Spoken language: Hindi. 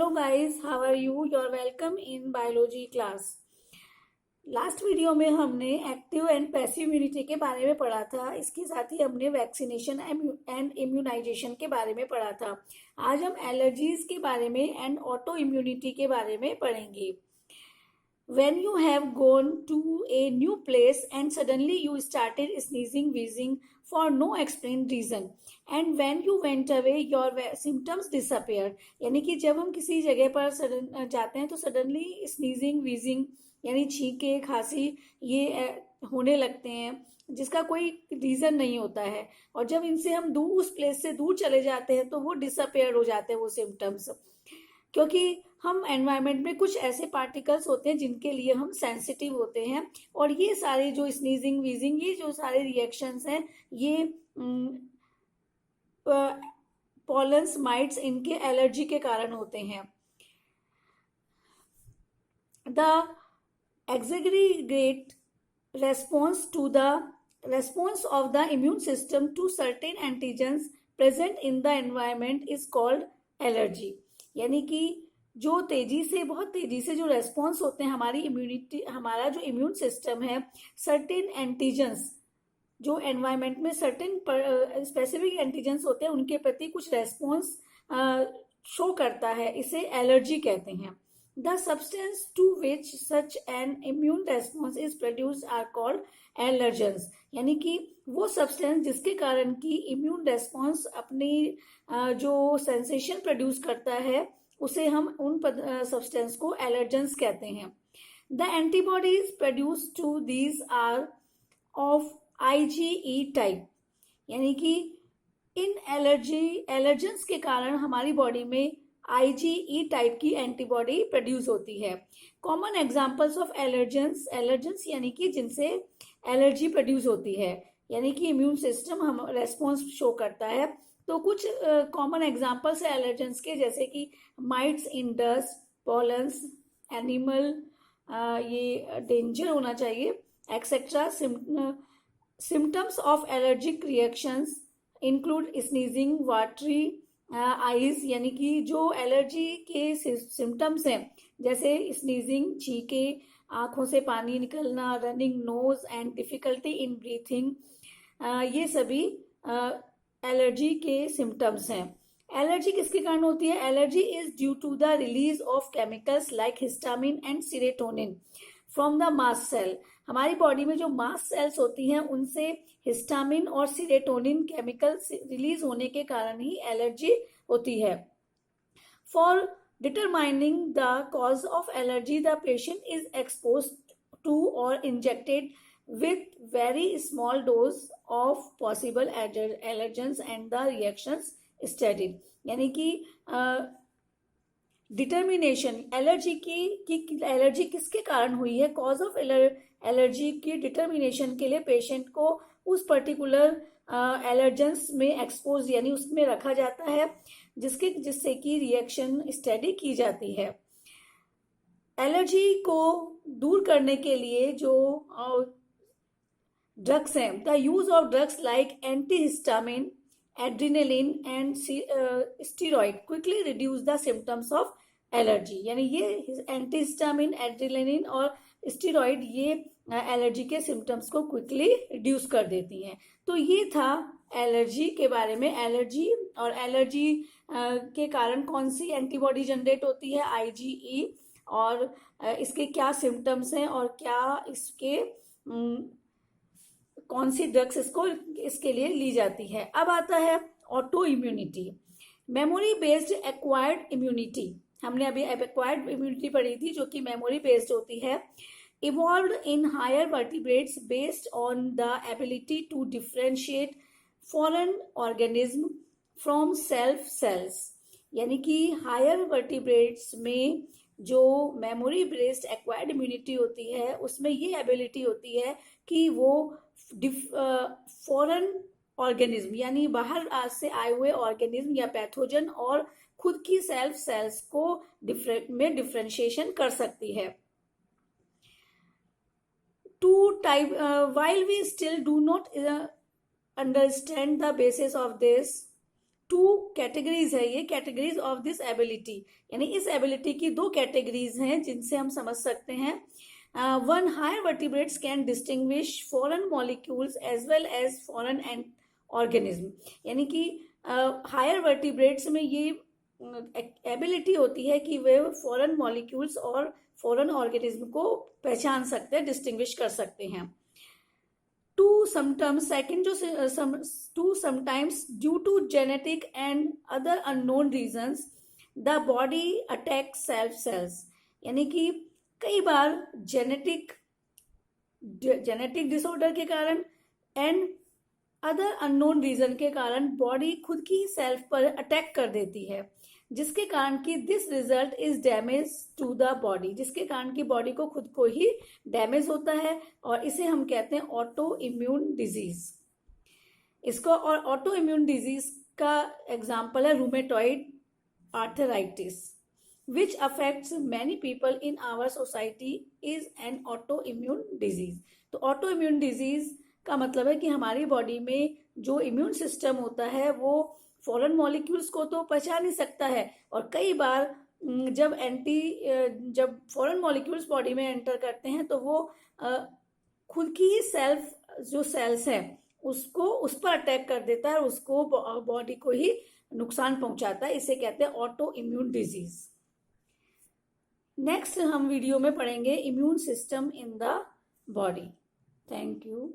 Hello guys, how are you? You're welcome in biology class. Last video में हमने एक्टिव एंड पैसिव इम्यूनिटी के बारे में पढ़ा था। इसके साथ ही हमने वैक्सीनेशन एंड इम्यूनाइजेशन के बारे में पढ़ा था। आज हम एलर्जीज के बारे में एंड ऑटो इम्यूनिटी के बारे में पढ़ेंगे। When you have gone to a new place and suddenly you started sneezing, wheezing for no explained reason, and when you went away your symptoms disappeared. यानी कि जब हम किसी जगह पर सडन जाते हैं तो सडनली स्नीजिंग वीजिंग यानी छींके खांसी ये होने लगते हैं जिसका कोई रीज़न नहीं होता है, और जब इनसे हम दूर उस प्लेस से दूर चले जाते हैं तो वो डिसअपेयर हो जाते हैं वो सिम्टम्स, क्योंकि हम एनवायरनमेंट में कुछ ऐसे पार्टिकल्स होते हैं जिनके लिए हम सेंसिटिव होते हैं, और ये सारे जो स्नीजिंग वीजिंग ये जो सारे रिएक्शंस हैं ये पॉलन्स माइट्स इनके एलर्जी के कारण होते हैं। The exaggerate response of the immune system to certain antigens present in the environment is called allergy। यानी कि जो बहुत तेजी से जो रेस्पॉन्स होते हैं हमारी इम्यूनिटी, हमारा जो इम्यून सिस्टम है सर्टेन एंटीजेंस जो एनवायरनमेंट में सर्टेन स्पेसिफिक एंटीजेंस होते हैं उनके प्रति कुछ रेस्पॉन्स शो करता है, इसे एलर्जी कहते हैं। The substance to which such an immune response is produced are called allergens। यानी कि वो सब्सटेंस जिसके कारण की इम्यून रेस्पॉन्स अपनी जो सेंसेशन प्रोड्यूस करता है उसे हम उन सब्सटेंस को एलर्जेंस कहते हैं। The antibodies produce to these are of IgE type. यानी कि इन एलर्जेंस के कारण हमारी बॉडी में IgE टाइप की एंटीबॉडी प्रोड्यूस होती है। कॉमन एग्जांपल्स ऑफ एलर्जेंस यानी कि जिनसे एलर्जी प्रोड्यूस होती है, यानी कि इम्यून सिस्टम हम रेस्पॉन्स शो करता है। तो कुछ कॉमन एग्जांपल्स है एलर्जेंस के, जैसे कि माइट्स इन डस्ट, पॉलन्स, एनिमल, ये डेंजर होना चाहिए, etcetera. Symptoms of allergic reactions include sneezing, watery eyes, यानी कि जो एलर्जी के सिम्टम्स हैं जैसे स्नीजिंग, छींके, आंखों से पानी निकलना, running nose and difficulty in breathing, ये सभी एलर्जी के सिम्टम्स हैं। एलर्जी किसके कारण होती है? Allergy is due to the release of chemicals like histamine and serotonin from the mast cell. हमारी बॉडी में जो मास्ट सेल्स होती हैं उनसे हिस्टामिन और सीरोटोनिन केमिकल रिलीज होने के कारण ही एलर्जी होती है। For determining the cause of allergy the patient is exposed to और injected with very small dose of possible allergens and the reactions studied। यानी कि डिटर्मिनेशन एलर्जी की एलर्जी किसके कारण हुई है, कॉज ऑफ एलर्जी की डिटर्मिनेशन के लिए पेशेंट को उस पर्टिकुलर एलर्जेंस में एक्सपोज यानी उसमें रखा जाता है जिससे कि रिएक्शन स्टडी की जाती है। एलर्जी को दूर करने के लिए जो ड्रग्स हैं, the use of drugs like antihistamine, adrenaline and steroid quickly reduce the symptoms of allergy. यानी ये एंटीहिस्टामिन, एड्रेनालिन और स्टीरॉइड ये एलर्जी के सिम्टम्स को क्विकली रिड्यूस कर देती हैं। तो ये था एलर्जी के बारे में। एलर्जी और एलर्जी के कारण कौन सी एंटीबॉडी जनरेट होती है, IgE, और इसके क्या सिम्टम्स हैं और क्या इसके कौन सी ड्रग्स इसके लिए ली जाती है। अब आता है auto immunity, memory based acquired immunity. हमने अभी एक्वायर्ड इम्यूनिटी पढ़ी थी जो कि मेमोरी बेस्ड होती है। Evolved in higher vertebrates based on the ability to differentiate foreign organism from self cells. यानी कि हायर वर्टिब्रेट्स में जो मेमोरी बेस्ड एक्वायर्ड इम्यूनिटी होती है उसमें ये एबिलिटी होती है कि वो फॉरेन ऑर्गेनिज्म यानी बाहर से आए हुए ऑर्गेनिज्म या पैथोजन और खुद की सेल्फ सेल्स को में डिफरेंशिएशन कर सकती है। While we still do not understand the basis of this, two categories है, ये कैटेगरीज ऑफ दिस एबिलिटी, यानी इस एबिलिटी की दो कैटेगरीज हैं जिनसे हम समझ सकते हैं. One, higher vertebrates can distinguish foreign molecules as well as foreign and organism, यानी कि हायर वर्टिब्रेट्स में ये एबिलिटी होती है कि वे फॉरेन मॉलिक्यूल्स और फॉरेन ऑर्गेनिज्म को पहचान सकते हैं, डिस्टिंग्विश कर सकते हैं. टू समटाइम्स, सेकेंड जो two sometimes due to genetic and other unknown reasons the body attack self cells, यानी कि कई बार जेनेटिक डिसऑर्डर के कारण एंड अदर अननोन रीजन के कारण बॉडी खुद की सेल्फ पर अटैक कर देती है, जिसके कारण कि this result is damage to the body, जिसके कारण कि बॉडी को खुद को ही डैमेज होता है और इसे हम कहते हैं ऑटो इम्यून डिजीज. इसको और ऑटो इम्यून डिजीज का एग्जाम्पल है rheumatoid arthritis which affects many people in our society is an autoimmune disease. तो autoimmune disease का मतलब है कि हमारी बॉडी में जो इम्यून सिस्टम होता है वो फॉरेन मॉलिक्यूल्स को तो पहचान नहीं सकता है, और कई बार जब फॉरेन मॉलिक्यूल्स बॉडी में एंटर करते हैं तो वो खुद की सेल्फ जो सेल्स है उसको उस पर अटैक कर देता है और उसको बॉडी को ही नुकसान पहुंचाता है. इसे कहते हैं ऑटो इम्यून डिजीज. नेक्स्ट हम वीडियो में पढ़ेंगे immune system in the body. Thank you.